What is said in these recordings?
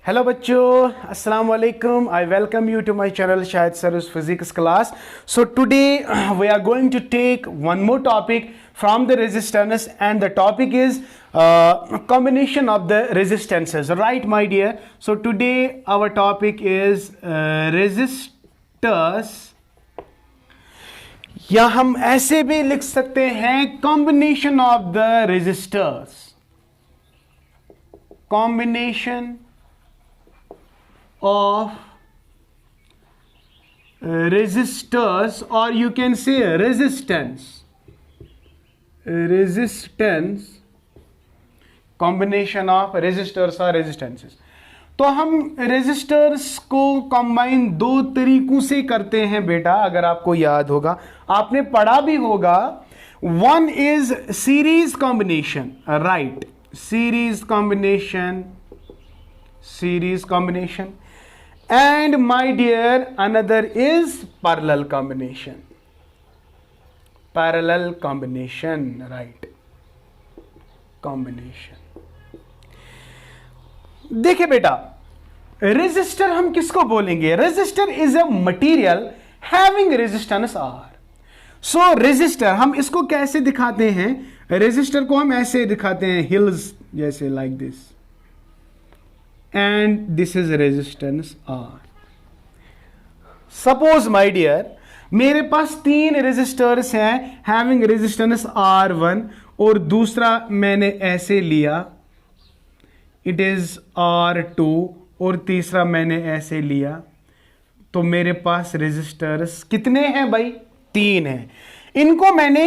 Hello बच्चों, अस्सलाम वालेकुम। I welcome you to my channel Shahid sir's physics class. So today we are going to take one more topic from the resistance, and the topic is combination of the resistances, right my dear? So today our topic is resistors, या हम ऐसे भी लिख सकते हैं combination of the resistors, combination of resistors, or you can say resistance, combination of resistors or resistances. तो हम resistors को कंबाइन दो तरीकों से करते हैं बेटा, अगर आपको याद होगा, आपने पढ़ा भी होगा. One is series combination, right, series combination. And my dear, another is parallel combination, right, combination. देखिए बेटा, रेजिस्टर हम किसको बोलेंगे? Resistor is a material having resistance R. So resistor हम इसको कैसे दिखाते हैं? रेजिस्टर को हम ऐसे दिखाते हैं, हिल्स जैसे, like this, and this is resistance R. Suppose my dear, मेरे पास तीन रेजिस्टर्स हैं having resistance R1, और दूसरा मैंने ऐसे लिया, it is R2, और तीसरा मैंने ऐसे लिया. तो मेरे पास रेजिस्टर्स कितने हैं भाई? तीन हैं. इनको मैंने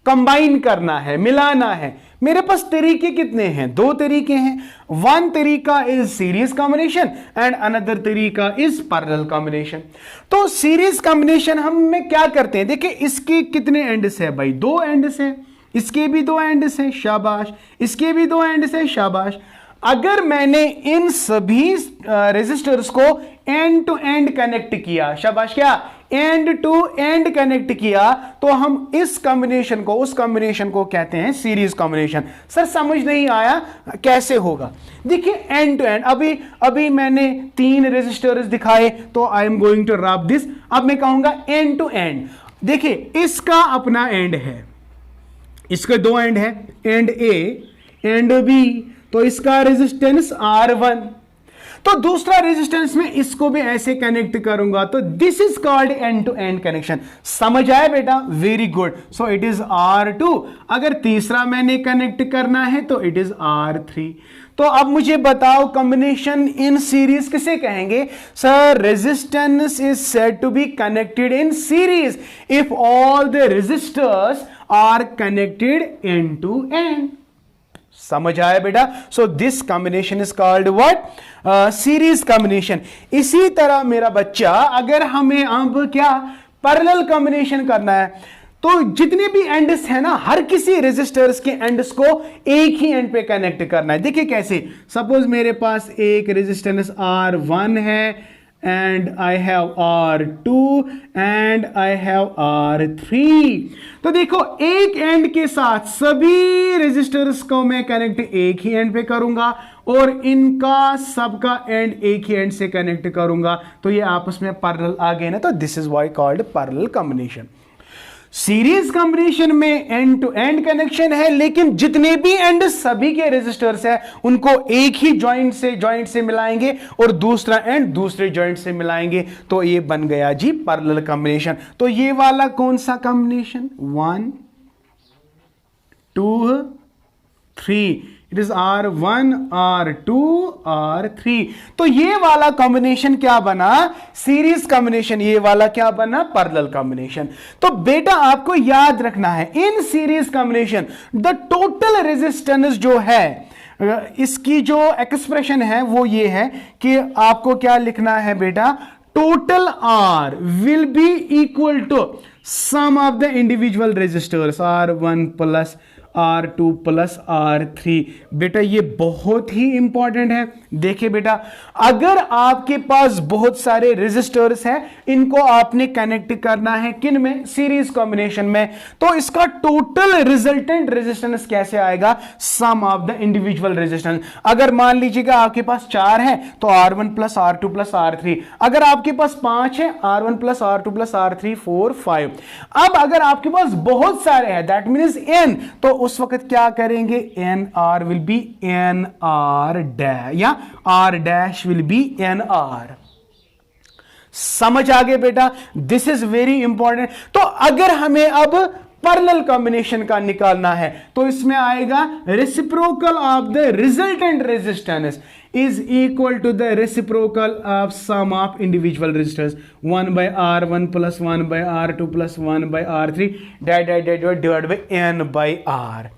कंबाइन करना है, मिलाना है. मेरे पास तरीके कितने हैं? दो तरीके हैं. वन तरीका is series combination and another तरीका इज पैरेलल कॉम्बिनेशन. तो सीरीज कॉम्बिनेशन हम में क्या करते हैं? देखिए, इसके कितने एंड्स है भाई? दो एंड्स हैं. इसके भी दो एंड्स हैं, शाबाश. इसके भी दो एंड्स हैं, शाबाश. अगर मैंने इन सभी रेजिस्टर्स को एंड टू एंड कनेक्ट किया, शाबाश, क्या एंड टू एंड कनेक्ट किया, तो हम इस कॉम्बिनेशन को, उस कॉम्बिनेशन को कहते हैं सीरीज कॉम्बिनेशन. सर समझ नहीं आया, कैसे होगा? देखिए, एंड टू एंड, अभी मैंने तीन रेजिस्टर्स दिखाए, तो I am going to wrap this. अब मैं कहूंगा एंड टू एंड. देखिए, इसका अपना एंड है, इसके दो एंड है, एंड ए एंड बी. तो इसका रेजिस्टेंस R1, तो दूसरा रेजिस्टेंस में इसको भी ऐसे कनेक्ट करूंगा, तो this is called end to end connection. समझ आया बेटा? Very good. So it is R2. अगर तीसरा मैंने कनेक्ट करना है तो इट इज R3. तो अब मुझे बताओ, कॉम्बिनेशन इन सीरीज किसे कहेंगे? Sir, resistance is said to be connected in series if all the resistors are connected end to end. समझ आया बेटा? So this combination is called what? Series combination. इसी तरह मेरा बच्चा, अगर हमें अब क्या पैरेलल कॉम्बिनेशन करना है, तो जितने भी एंड्स है ना, हर किसी रेजिस्टर्स के एंड्स को एक ही एंड पे कनेक्ट करना है. देखिए कैसे. सपोज मेरे पास एक रेजिस्टेंस R1 है, and I have R2 and I have R3. तो देखो, एक एंड के साथ सभी रेजिस्टर्स को मैं कनेक्ट एक ही एंड पे करूंगा, और इनका सबका एंड एक ही एंड से कनेक्ट करूंगा, तो ये आपस में पैरेलल आ गए ना. तो this is why called parallel combination. Series combination में एंड टू एंड कनेक्शन है, लेकिन जितने भी एंड सभी के रेजिस्टर्स है उनको एक ही जॉइंट से मिलाएंगे, और दूसरा एंड दूसरे जॉइंट से मिलाएंगे, तो ये बन गया जी पैरेलल कॉम्बिनेशन. तो ये वाला कौन सा combination? 1 2 3. It is R1 R2 R3. तो ये वाला कॉम्बिनेशन क्या बना? Series combination. ये वाला क्या बना? Parallel combination. तो बेटा आपको याद रखना है, इन series combination the total resistance जो है, इसकी जो एक्सप्रेशन है वो ये है कि आपको क्या लिखना है बेटा? Total R will be equal to sum of the individual resistors, R1 plus R2 plus R3। बेटा ये बहुत ही इंपॉर्टेंट है। देखिए बेटा, अगर आपके पास बहुत सारे रेजिस्टर्स हैं, इनको आपने कनेक्ट करना है किन में? सीरीज कॉम्बिनेशन में। तो इसका टोटल रिजल्टेंट रेजिस्टेंस कैसे आएगा? सम ऑफ द इंडिविजुअल रेजिस्टेंस। अगर मान लीजिएगा आपके पास 4 है तो R1 plus R2 plus R3। अगर आपके पास 5 है, R1 plus R2 plus R3 4 5। अब अगर आपके पास बहुत सारे हैं, दैट मीन्स n, तो उस वक्त क्या करेंगे? NR will be NR dash, या R dash will be NR। समझ आ गए बेटा? This is very important. तो अगर हमें अब पैरेलल कॉम्बिनेशन का निकालना है तो इसमें आएगा reciprocal of the resultant resistance is equal to the reciprocal of sum of individual resistors 1 by R1 plus 1 by R2 plus 1 by R3 divided by N by R।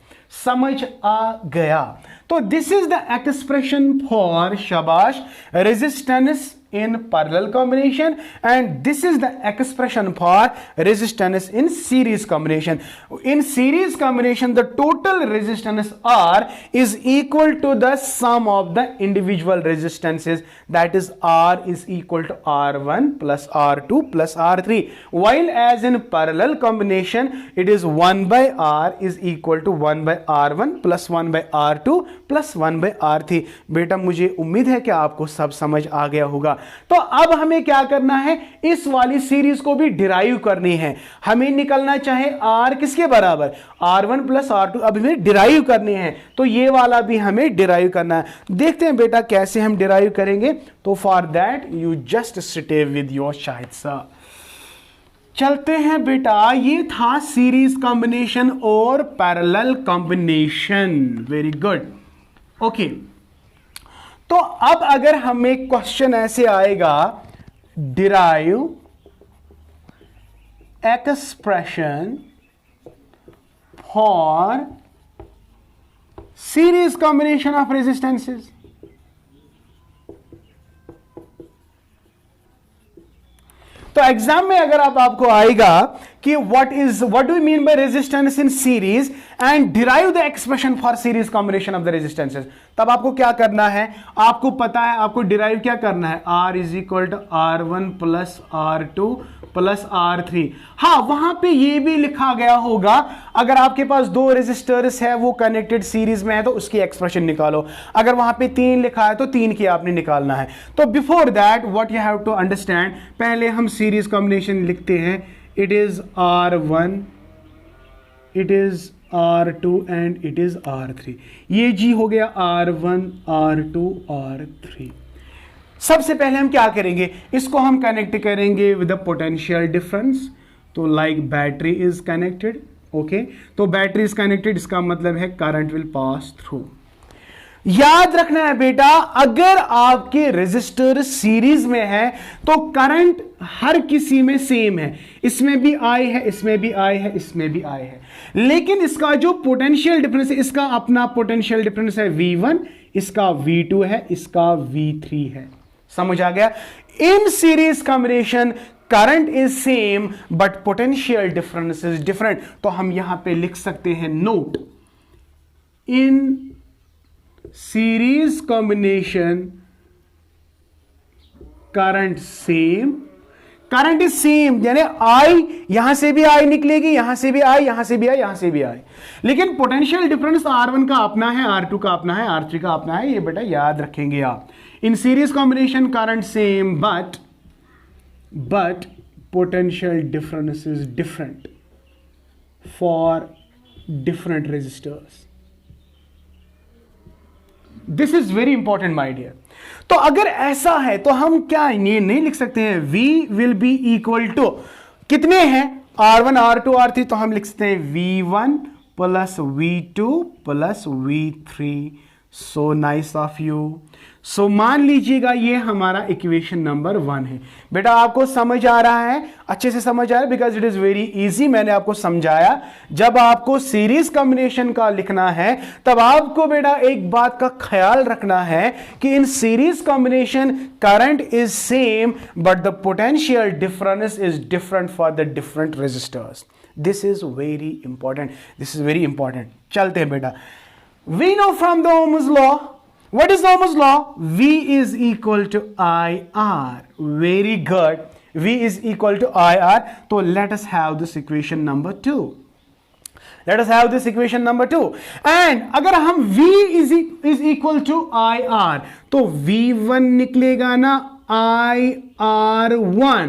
समझ आ गया? तो this is the expression for शाबाश resistance in parallel combination, and this is the expression for resistance in series combination. In series combination the total resistance R is equal to the sum of the individual resistances, that is R is equal to R1 plus R2 plus R3, while as in parallel combination it is 1 by R is equal to 1 by R1 plus 1 by R2 plus 1 by R3। बेटा मुझे उम्मीद है कि आपको सब समझ आ गया होगा। तो अब हमें क्या करना है? इस वाली सीरीज को भी डिराइव करनी है। हमें निकलना चाहे R किसके बराबर? R1 plus R2। अब हमें डिराइव करनी है, तो ये वाला भी हमें डिराइव करना है। देखते हैं बेटा कैसे हम डिराइव करेंगे। तो for that you just stay with your Shahid sir. चलते हैं बेटा, ये था सीरीज कॉम्बिनेशन और parallel combination. Very good, okay. तो अब अगर हमें क्वेश्चन ऐसे आएगा, derive expression for series combination of resistances. तो एग्जाम में अगर आपको आएगा कि what do you mean by resistance in series and derive the expression for series combination of the resistances, तब आपको क्या करना है? आपको पता है आपको डिराइव क्या करना है? R is equal to R1 plus R2 plus R3। हाँ, वहां पे ये भी लिखा गया होगा, अगर आपके पास 2 रेजिस्टर्स है वो कनेक्टेड सीरीज में है तो उसकी एक्सप्रेशन निकालो। अगर वहां पे 3 लिखा है तो 3 की आपने निकालना है। तो before that what you have to understand, पहले हम सीरीज कॉम्बिनेशन लिखते हैं। It is R1, it is R2 and it is R3। ये जी हो गया R1 R2 R3। सबसे पहले हम क्या करेंगे? इसको हम कनेक्ट करेंगे विद द पोटेंशियल डिफरेंस। तो like battery is connected, okay. तो बैटरी इज कनेक्टेड, इसका मतलब है करंट विल पास थ्रू। याद रखना है बेटा, अगर आपके रेजिस्टर सीरीज में है तो करंट हर किसी में सेम है। इसमें भी आई है, इसमें भी आई है, इसमें भी आई है, लेकिन इसका जो पोटेंशियल डिफरेंस है, इसका अपना पोटेंशियल डिफरेंस है V1, इसका V2 है, इसका V3 है। समझ आ गया? इन series combination current is same but potential difference is different. तो हम यहां पे लिख सकते हैं note, in series combination current same, current is same, यानी आई यहां से भी आई निकलेगी, यहां से भी आई, यहां से भी आई, यहां से भी आई, लेकिन पोटेंशियल डिफरेंस R1 का अपना है, R2 का अपना है, R3 का अपना है। ये बेटा याद रखेंगे आप। In series combination current same but potential difference is different for different resistors. This is very important my dear. तो अगर ऐसा है तो हम क्या ये नहीं लिख सकते हैं V will be equal to कितने हैं? R1 R2 R3। तो हम लिख सकते हैं V1 प्लस V2 प्लस V3। So nice of you. So मान लीजिएगा ये हमारा इक्वेशन नंबर 1 है। बेटा आपको समझ आ रहा है? अच्छे से समझ आ रहा है? Because it is very easy. मैंने आपको समझाया, जब आपको सीरीज कॉम्बिनेशन का लिखना है तब आपको बेटा एक बात का ख्याल रखना है कि in series combination current is same but the potential difference is different for the different resistors. This is very important, this is very important. चलते हैं बेटा, we know from the Ohm's law, what is the Ohm's law? V is equal to IR, very good, V is equal to IR। तो let us have this equation number 2, let us have this equation number 2। and अगर हम V is equal to IR तो V1 निकलेगा ना IR1,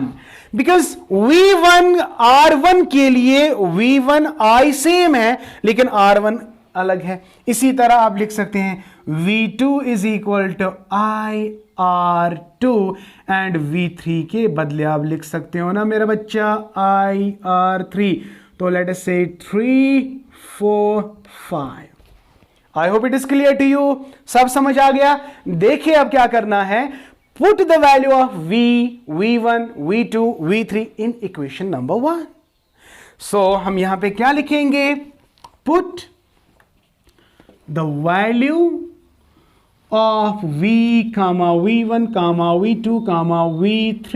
because V1 R1 के लिए V1 I same है लेकिन R1 अलग है। इसी तरह आप लिख सकते हैं V2 is equal to IR2 and V3 के बदले आप लिख सकते हो ना मेरा बच्चा IR3। तो लेट अस से 3, 4, 5। I hope it is clear to you, सब समझ आ गया। देखिए अब क्या करना है, put the value of V, V1, V2, V3 in equation number 1। सो हम यहां पे क्या लिखेंगे, put the value of V, V1, V2, V3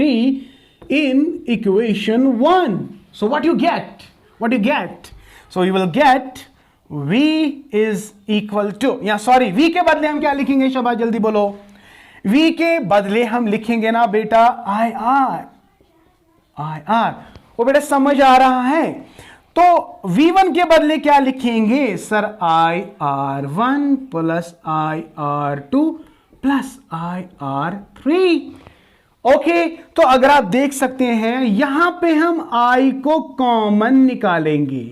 in equation 1. So what you get? What you get? So you will get V is equal to, या sorry V के बदले हम क्या लिखेंगे शाबाश जल्दी बोलो, V के बदले हम लिखेंगे ना बेटा IR। वो बेटा समझ आ रहा है? तो V1 के बदले क्या लिखेंगे sir, IR1 plus IR2 plus IR3। Okay, तो अगर आप देख सकते हैं यहां पे हम I को कॉमन निकालेंगे,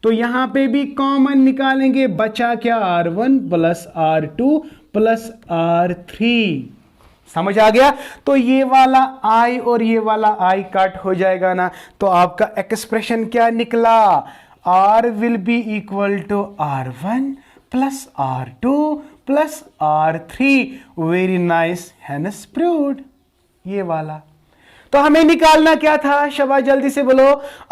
तो यहां पे भी कॉमन निकालेंगे, बचा क्या R1 plus R2 plus R3। समझ आ गया? तो ये वाला I और ये वाला I कट हो जाएगा ना, तो आपका एक्सप्रेशन क्या निकला, R will be equal to R1 plus R2 plus R3। Very nice, hence proved. ये वाला तो हमें निकालना क्या था शाबाश जल्दी से बोलो,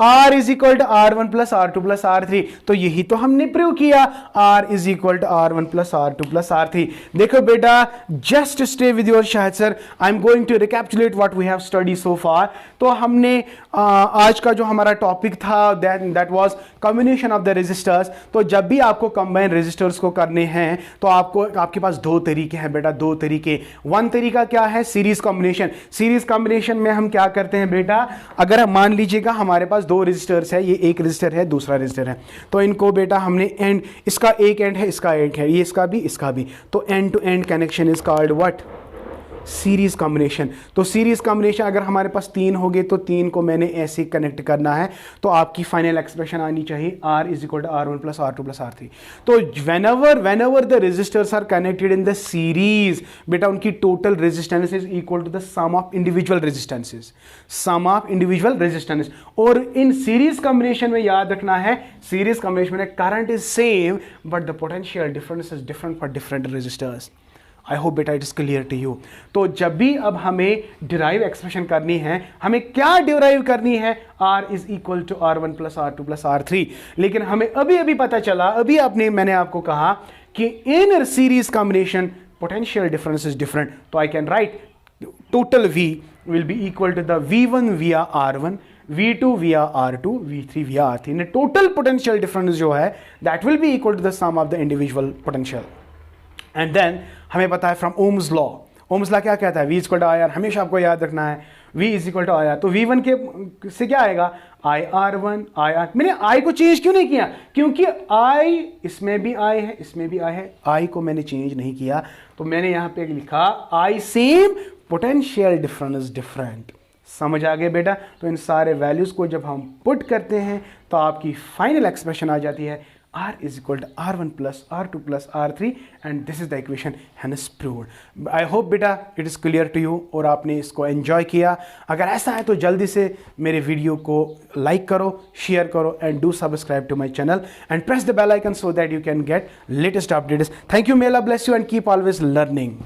R is equal to R1 plus R2 plus R3। तो यही तो हमने प्रूव किया, R is equal to R1 plus R2 plus R3। देखो बेटा, just stay with your Shahid sir, I am going to recapitulate what we have study so far. तो हमने आज का जो हमारा टॉपिक था that was combination of the resistors. तो जब भी आपको कंबाइन रेजिस्टर्स को करने हैं तो आपके पास दो तरीके हैं बेटा, दो तरीके। वन तरीका क्या है, सीरीज कॉम्बिनेशन। सीरीज कॉम्बिनेशन में हम क्या करते हैं बेटा, अगर मान लीजिएगा हमारे पास दो रेजिस्टर्स है, ये एक रेजिस्टर है दूसरा रेजिस्टर है, तो इनको बेटा हमने एंड, इसका एक एंड है इसका एक है, ये इसका भी, तो end to end connection is called what, series combination. तो सीरीज कॉम्बिनेशन अगर हमारे पास तीन हो गए तो तीन को मैंने ऐसे कनेक्ट करना है, तो आपकी फाइनल एक्सप्रेशन आनी चाहिए R is equal to R1 plus R2 plus R3। तो whenever the resistors are connected in the series, बेटा उनकी total resistance is equal to the sum of individual resistances, sum of individual resistance. और in series combination में याद रखना है, series combination में current is same but the potential difference is different for different resistors. I hope बेटा it is clear to you. तो जब भी अब हमें डिराइव एक्सप्रेशन करनी है, हमें क्या डिराइव करनी है, R is equal to R1 plus R2 plus R3। लेकिन हमें अभी पता चला, मैंने आपको कहा कि in series combination potential difference is different. तो I can write total V will be equal to the V1 via R1, V2 विया R2, V3 विया R3। टोटल पोटेंशियल डिफरेंस जो है that will be equal to the sum of the individual potential. And then हमें पता है from Ohm's law, Ohm's law क्या कहता है, V इक्वल टू IR, हमेशा आपको याद रखना है V is equal to IR। तो V1 के से क्या आएगा, IR1 IR। मैंने I को चेंज क्यों नहीं किया, क्योंकि I इसमें भी I है इसमें भी I है, I को मैंने चेंज नहीं किया, तो मैंने यहां पे लिखा I same potential difference different. समझ आ गए बेटा? तो इन सारे वैल्यूज को जब हम पुट करते हैं तो आपकी फाइनल एक्सप्रेशन आ जाती है R is equal to R1 plus R2 plus R3 and this is the equation hence proved. I hope बेटा it is clear to you और आपने इसको enjoy किया। अगर ऐसा है तो जल्दी से मेरे वीडियो को लाइक करो, शेयर करो and do subscribe to my channel and press the bell icon so that you can get latest updates. Thank you, may Allah bless you and keep always learning.